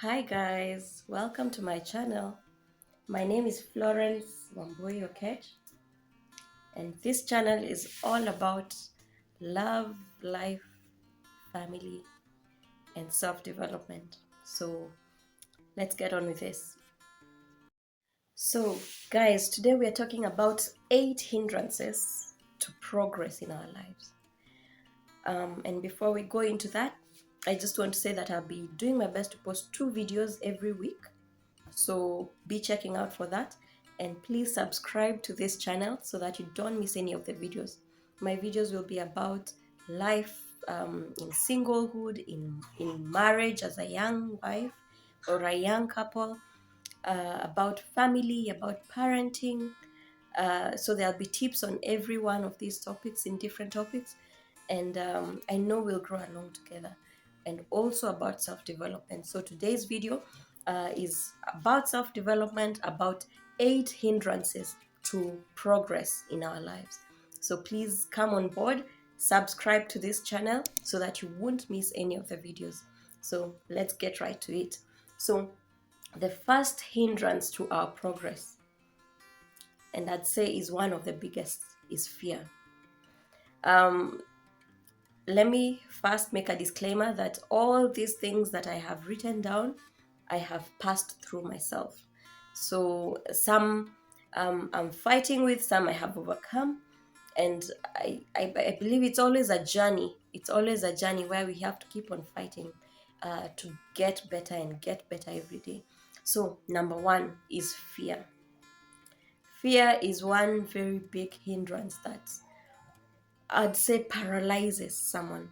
Hi guys, welcome to my channel. My name is Florence Wamboyo Okech, and this channel is all about love, life, family, and self-development. So let's get on with this. So guys, today we are talking about 8 hindrances to progress in our lives. And before we go into that, I just want to say that I'll be doing my best to post 2 videos every week. So be checking out for that, and please subscribe to this channel so that you don't miss any of the videos. My videos will be about life in singlehood, in marriage as a young wife or a young couple, about family, about parenting. So there'll be tips on every one of these topics, in different topics, and I know we'll grow along together, and also about self-development. So today's video is about self-development, about 8 hindrances to progress in our lives. So please come on board, subscribe to this channel so that you won't miss any of the videos. So let's get right to it. So the first hindrance to our progress, and I'd say is one of the biggest, is fear. Let me first make a disclaimer that all these things that I have written down, I have passed through myself. So some I'm fighting with, some I have overcome, and I believe it's always a journey. It's always a journey where we have to keep on fighting to get better and get better every day. So number one is fear. Fear is one very big hindrance that I'd say paralyzes someone.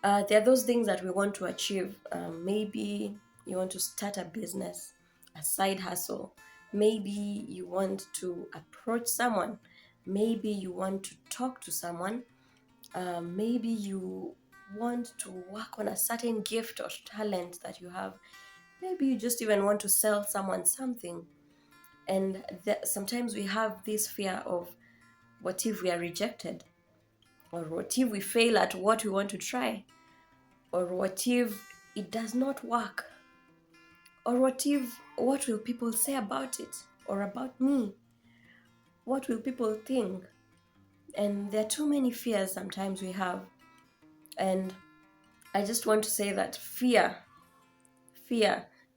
There are those things that we want to achieve. Maybe you want to start a business, a side hustle. Maybe you want to approach someone. Maybe you want to talk to someone. Maybe you want to work on a certain gift or talent that you have. Maybe you just even want to sell someone something. And sometimes we have this fear of, what if we are rejected? Or what if we fail at what we want to try? Or what if it does not work? Or what will people say about it? Or about me? What will people think? And there are too many fears sometimes we have. And I just want to say that fear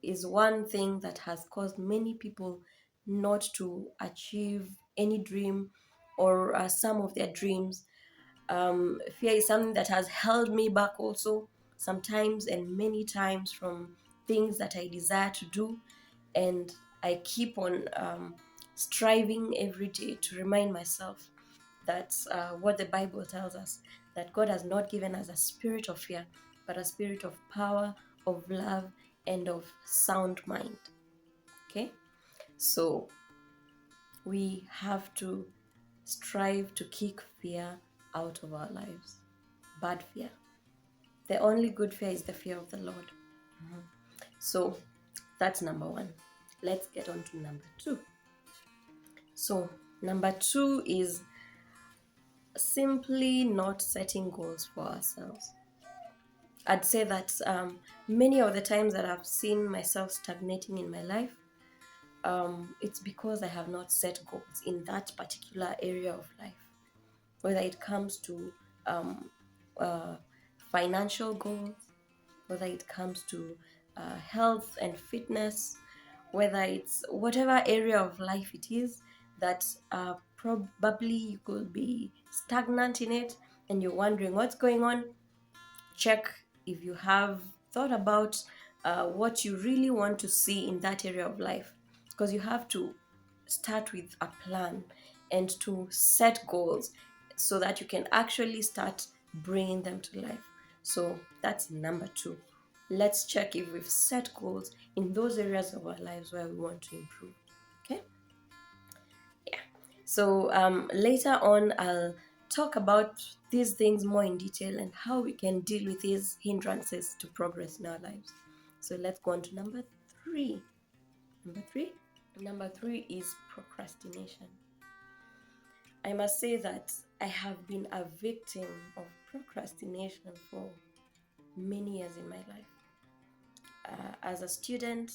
is one thing that has caused many people not to achieve any dream or some of their dreams. Fear is something that has held me back also, sometimes and many times, from things that I desire to do. And I keep on striving every day to remind myself that what the Bible tells us, that God has not given us a spirit of fear, but a spirit of power, of love, and of sound mind. Okay? So we have to strive to kick fear out of our lives. Bad fear. The only good fear is the fear of the Lord. So that's number one. Let's get on to number two. So number two is simply not setting goals for ourselves. I'd say that many of the times that I've seen myself stagnating in my life, it's because I have not set goals in that particular area of life. Whether it comes to financial goals, whether it comes to health and fitness, whether it's whatever area of life it is that probably you could be stagnant in it and you're wondering what's going on. Check if you have thought about what you really want to see in that area of life, because you have to start with a plan and to set goals so that you can actually start bringing them to life. So that's number two. Let's check if we've set goals in those areas of our lives where we want to improve. Okay? Yeah. So later on, I'll talk about these things more in detail and how we can deal with these hindrances to progress in our lives. So let's go on to number three. Number three is procrastination. I must say that I have been a victim of procrastination for many years in my life. as a student,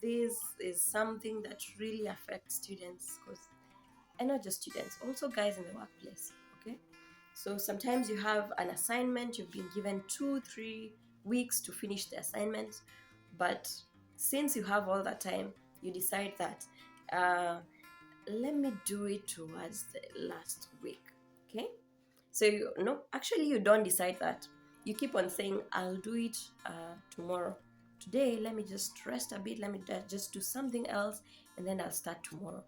this is something that really affects students, and not just students, also guys in the workplace. Okay, so sometimes you have an assignment, you've been given 2-3 weeks to finish the assignment, but since you have all that time, you decide that let me do it towards the last week. Okay, so actually you don't decide that. You keep on saying, I'll do it tomorrow. Today, let me just rest a bit. Let me just do something else, and then I'll start tomorrow.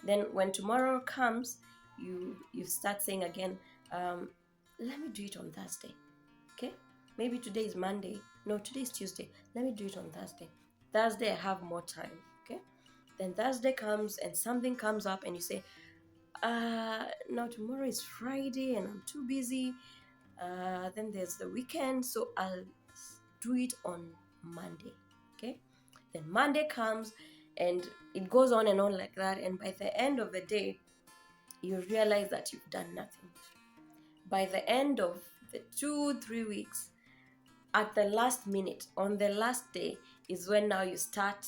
Then when tomorrow comes, you start saying again, let me do it on Thursday. Okay? Maybe today is Monday. No, today is Tuesday. Let me do it on Thursday. Thursday, I have more time. Okay? Then Thursday comes and something comes up, and you say, now tomorrow is Friday and I'm too busy. Then there's the weekend, so I'll do it on Monday. Okay, then Monday comes and it goes on and on like that, and by the end of the day you realize that you've done nothing. By the end of the 2-3 weeks, at the last minute, on the last day, is when now you start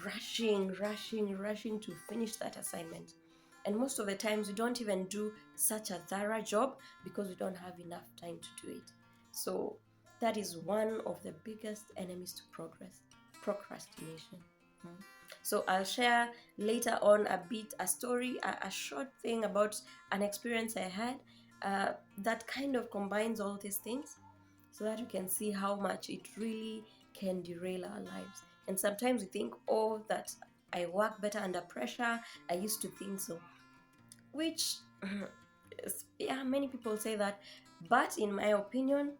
rushing to finish that assignment. And most of the times we don't even do such a thorough job because we don't have enough time to do it. So that is one of the biggest enemies to progress, procrastination. So I'll share later on a story, a short thing about an experience I had that kind of combines all these things, so that you can see how much it really can derail our lives. And sometimes we think, oh, that I work better under pressure. I used to think so, which yeah, many people say that, but in my opinion,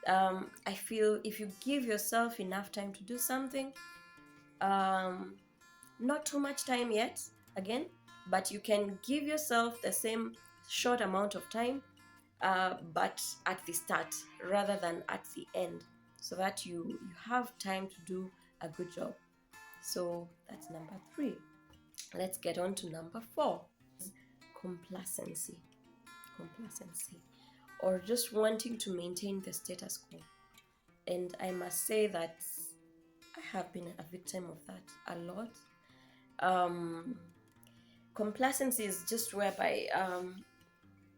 I feel if you give yourself enough time to do something, not too much time yet, again, but you can give yourself the same short amount of time, but at the start rather than at the end, so that you have time to do a good job. So that's number 3. Let's get on to number 4. Complacency, or just wanting to maintain the status quo. And I must say that I have been a victim of that a lot. Complacency is just whereby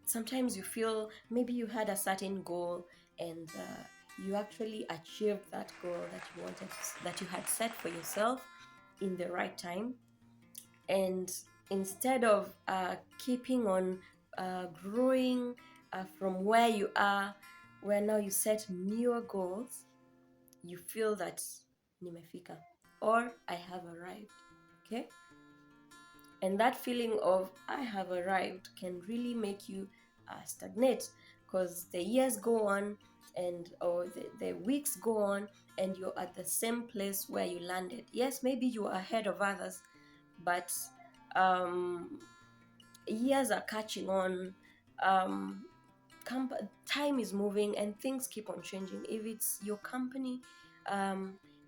sometimes you feel maybe you had a certain goal and you actually achieved that goal that you wanted, that you had set for yourself in the right time, and instead of keeping on growing from where you are, where now you set newer goals, you feel that nimefika, or I have arrived. Okay, and that feeling of I have arrived can really make you stagnate, because the years go on, and or the weeks go on, and you're at the same place where you landed. Yes, maybe you are ahead of others, but years are catching on. Time is moving and things keep on changing. If it's your company,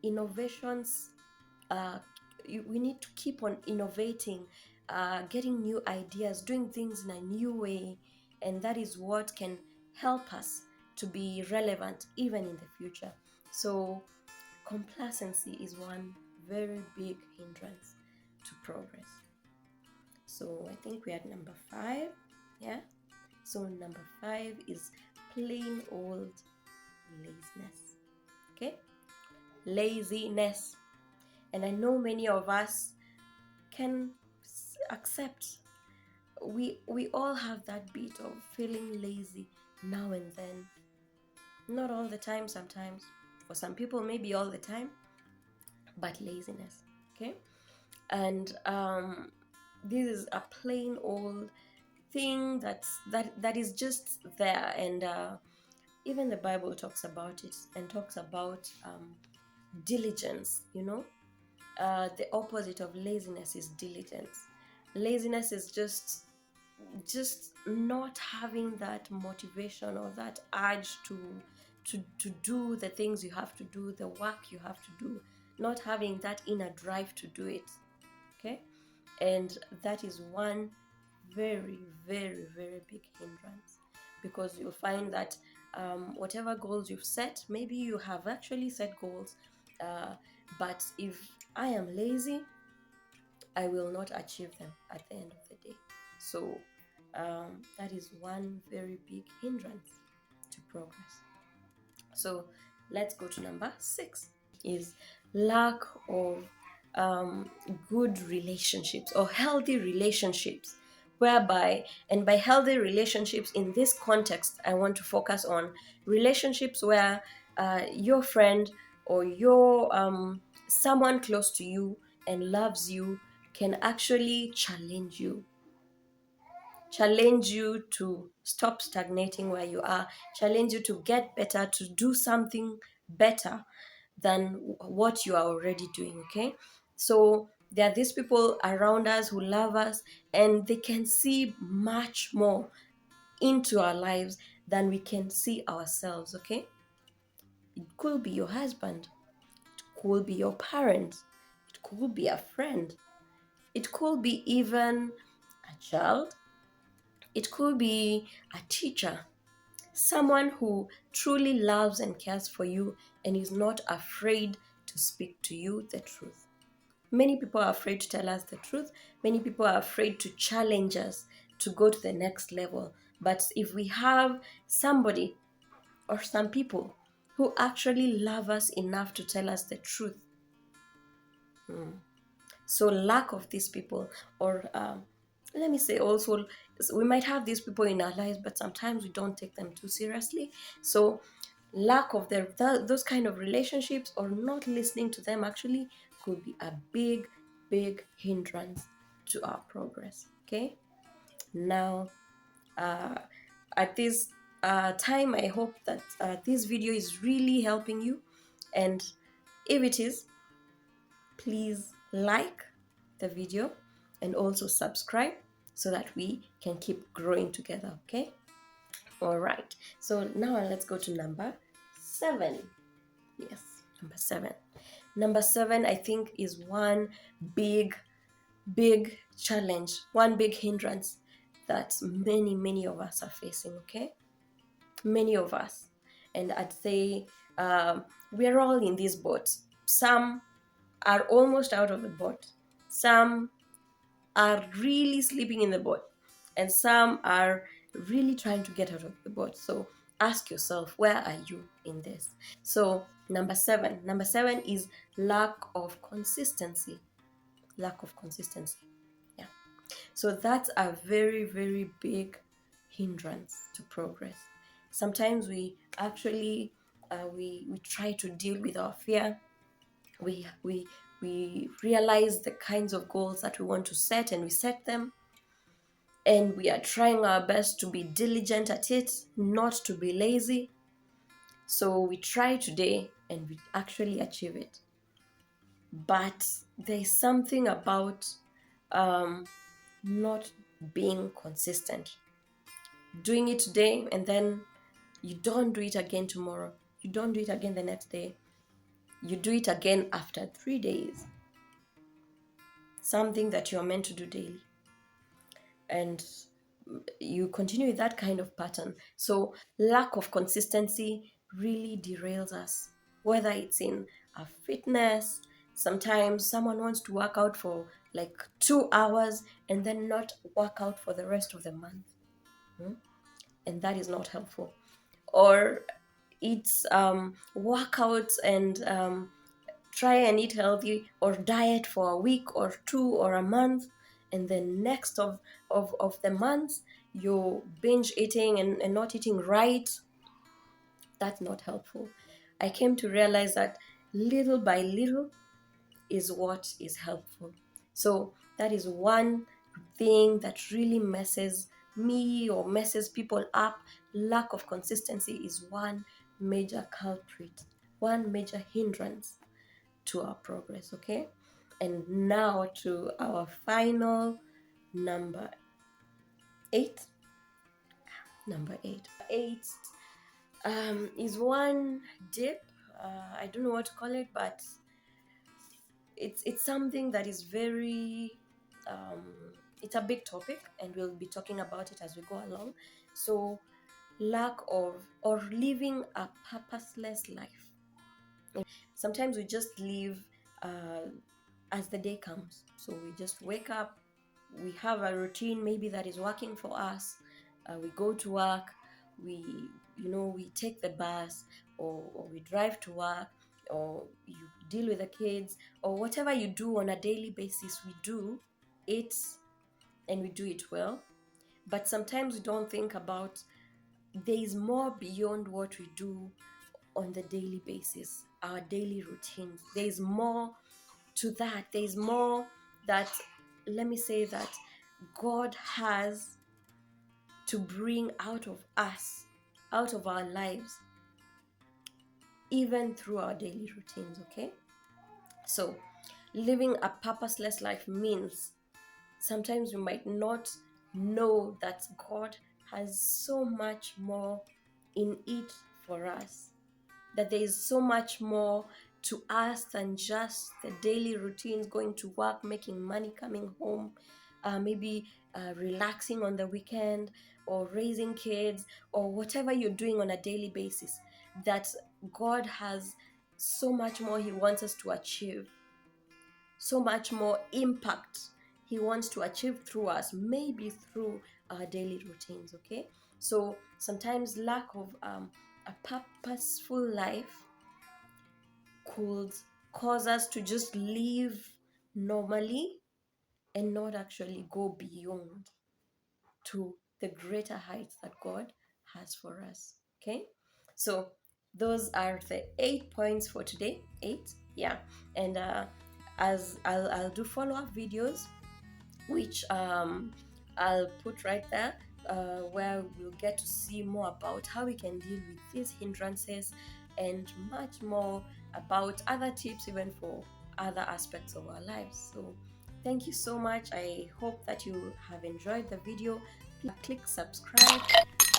innovations, we need to keep on innovating, getting new ideas, doing things in a new way, and that is what can help us to be relevant even in the future. So complacency is one very big hindrance to progress. So I think we are at number 5. Yeah, so number 5 is plain old laziness. Okay, laziness. And I know many of us can accept, we all have that bit of feeling lazy now and then. Not all the time, sometimes. For some people, maybe all the time, but laziness. Okay, and this is a plain old thing that is just there, and even the Bible talks about it, and talks about diligence. The opposite of laziness is diligence. Laziness is just not having that motivation or that urge to do the things you have to do, the work you have to do, not having that inner drive to do it. Okay, and that is one very, very, very big hindrance, because you'll find that whatever goals you've set. Maybe you have actually set goals, but if I am lazy, I will not achieve them at the end of the day. So that is one very big hindrance to progress. So let's go to number 6, is lack of good relationships or healthy relationships, whereby, and by healthy relationships in this context, I want to focus on relationships where your friend or your someone close to you and loves you can actually challenge you to stop stagnating where you are, challenge you to get better, to do something better than what you are already doing. Okay, so there are these people around us who love us, and they can see much more into our lives than we can see ourselves. Okay, it could be your husband, it could be your parents, it could be a friend, it could be even a child, it could be a teacher, someone who truly loves and cares for you and is not afraid to speak to you the truth. Many people are afraid to tell us the truth. Many people are afraid to challenge us to go to the next level. But if we have somebody or some people who actually love us enough to tell us the truth, so lack of these people, or let me say also, we might have these people in our lives, but sometimes we don't take them too seriously. So lack of those kind of relationships, or not listening to them, actually could be a big hindrance to our progress. Okay, now at this time, I hope that this video is really helping you, and if it is, please like the video and also subscribe so that we can keep growing together. Okay, all right, so now let's go to number 7. Yes, number 7, I think, is one big challenge, one big hindrance that many of us are facing. Okay, many of us, and I'd say we're all in this boat. Some are almost out of the boat, some are really sleeping in the boat, and some are really trying to get out of the boat. So ask yourself, where are you in this? So number 7 is lack of consistency. Yeah, so that's a very big hindrance to progress. Sometimes we actually we try to deal with our fear. We realize the kinds of goals that we want to set, and we set them, and we are trying our best to be diligent at it, not to be lazy. So we try today and we actually achieve it. But there's something about not being consistent. Doing it today and then you don't do it again tomorrow. You don't do it again the next day. You do it again after 3 days. Something that you're meant to do daily. And you continue with that kind of pattern. So lack of consistency really derails us, whether it's in a fitness. Sometimes someone wants to work out for like 2 hours and then not work out for the rest of the month. And that is not helpful. Or it's workouts and try and eat healthy or diet for a week or 2 or a month, and then next of the months you're binge eating and not eating right. That's not helpful. I came to realize that little by little is what is helpful. So that is one thing that really messes me or messes people up. Lack of consistency is one major culprit, one major hindrance to our progress. Okay, and now to our final number 8. Number 8 is one dip. I don't know what to call it, but it's something that is very it's a big topic, and we'll be talking about it as we go along. So lack of or living a purposeless life. Sometimes we just live as the day comes. So we just wake up, we have a routine maybe that is working for us. We go to work, we take the bus, or we drive to work, or you deal with the kids, or whatever you do on a daily basis. We do it, and we do it well. But sometimes we don't think about there is more beyond what we do on the daily basis, our daily routines. There is more to that. There is more that, let me say, that God has to bring out of us, out of our lives, even through our daily routines, okay? So, living a purposeless life means sometimes we might not know that God has so much more in it for us, that there is so much more to us than just the daily routines, going to work, making money, coming home, maybe relaxing on the weekend, or raising kids, or whatever you're doing on a daily basis. That God has so much more He wants us to achieve, so much more impact He wants to achieve through us, maybe through our daily routines, okay? So sometimes lack of a purposeful life could cause us to just live normally and not actually go beyond to the greater heights that God has for us, okay? So those are the 8 points for today. 8, yeah. And as I'll do follow-up videos, which I'll put right there, where we'll get to see more about how we can deal with these hindrances, and much more about other tips even for other aspects of our lives. So thank you so much. I hope that you have enjoyed the video. Please click subscribe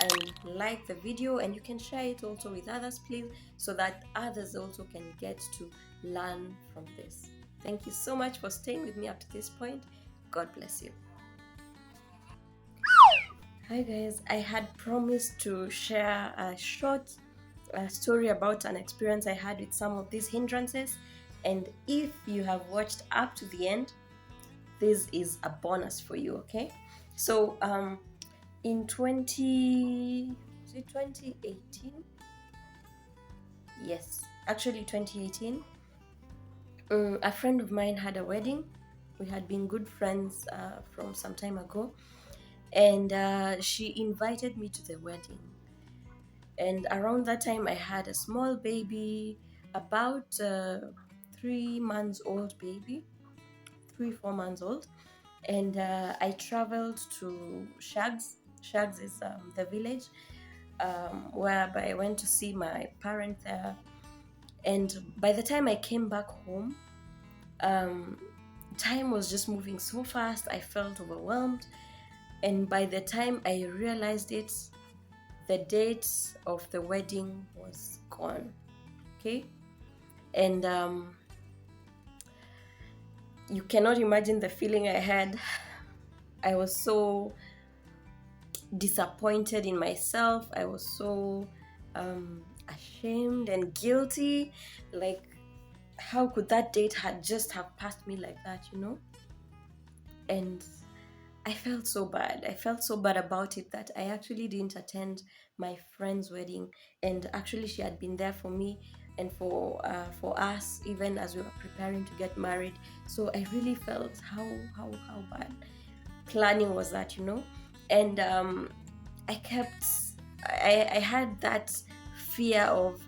and like the video, and you can share it also with others, please, so that others also can get to learn from this. Thank you so much for staying with me up to this point. God bless you. Hi guys, I had promised to share a short story about an experience I had with some of these hindrances, and if you have watched up to the end, this is a bonus for you, okay? So in 2018? Yes, actually 2018, a friend of mine had a wedding. We had been good friends from some time ago, and she invited me to the wedding. And around that time I had a small baby, about 3 months old baby, 3-4 months old. And I traveled to Shags. Shags is the village whereby I went to see my parents there. And by the time I came back home, time was just moving so fast. I felt overwhelmed, and by the time I realized it, the date of the wedding was gone, okay? And you cannot imagine the feeling I had. I was so disappointed in myself. I was so ashamed and guilty. Like, how could that date just have passed me like that, you know? And I felt so bad. I felt so bad about it that I actually didn't attend my friend's wedding. And actually, she had been there for me and for us, even as we were preparing to get married. So I really felt how bad planning was that, you know. And I had that fear of,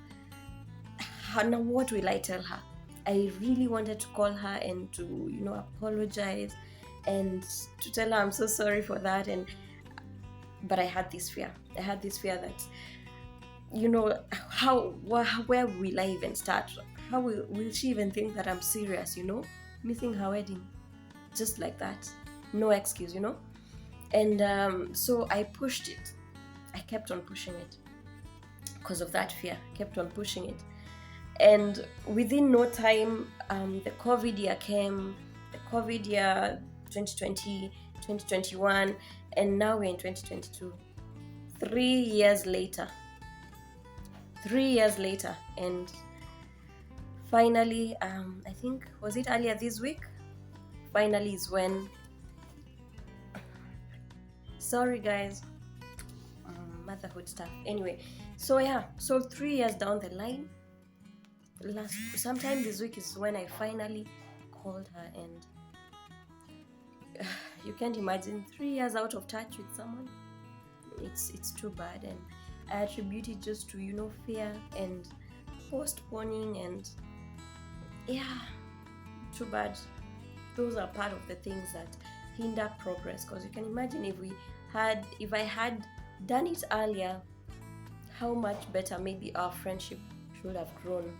now what will I tell her? I really wanted to call her and to, you know, apologize and to tell her I'm so sorry for that. But I had this fear. I had this fear that, you know, where will I even start? How will she even think that I'm serious, you know? Missing her wedding, just like that. No excuse, you know? And so I pushed it. I kept on pushing it because of that fear. I kept on pushing it. And within no time, the COVID year came, the COVID year 2020, 2021, and now we're in 2022. 3 years later. 3 years later, and finally, I think, was it earlier this week? Finally is when, sorry guys, motherhood stuff. Anyway, so yeah, so 3 years down the line, sometime this week is when I finally called her, and you can't imagine 3 years out of touch with someone. It's too bad, and I attribute it just to fear and postponing, and yeah, too bad. Those are part of the things that hinder progress, because you can imagine if I had done it earlier, how much better maybe our friendship should have grown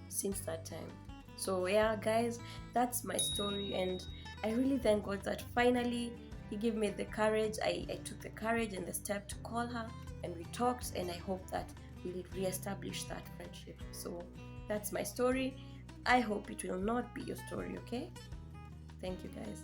since that time. So yeah guys, that's my story, and I really thank God that finally he gave me the courage. I took the courage and the step to call her, and we talked, and I hope that we'll re-establish that friendship. So that's my story. I hope it will not be your story, okay? Thank you guys.